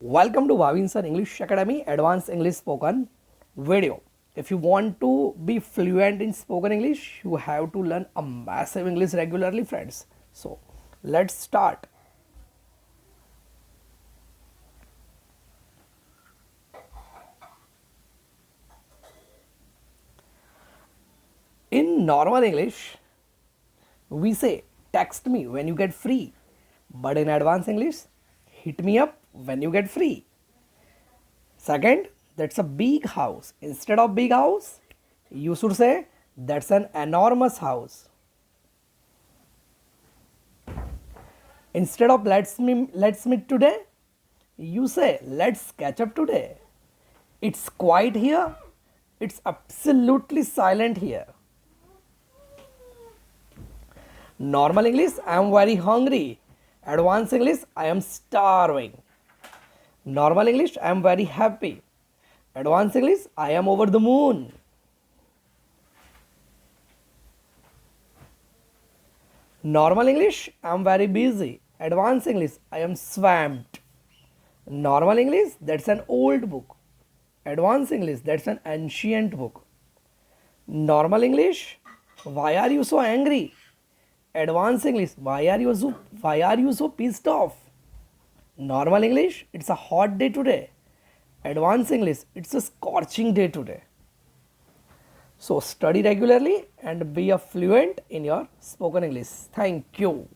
Welcome to Bhavin Sir English Academy Advanced English Spoken video. If you want to be fluent in spoken English, you have to learn a massive English regularly, friends. So, let's start. In normal English, we say text me when you get free. But in advanced English, hit me up when you get free. Second, that's a big house. Instead of big house, you should say that's an enormous house. Instead of let's meet today, you say let's catch up today. It's quiet here. It's absolutely silent here. Normal English, I am very hungry. Advanced English, I am starving. Normal English, I am very happy. Advanced English, I am over the moon. Normal English, I am very busy. Advanced English, I am swamped. Normal English, that's an old book. Advanced English, that's an ancient book. Normal English, why are you so angry? Advanced English, why are you so pissed off? Normal English, it's a hot day today. Advanced English, it's a scorching day today. So study regularly and be a fluent in your spoken English. Thank you.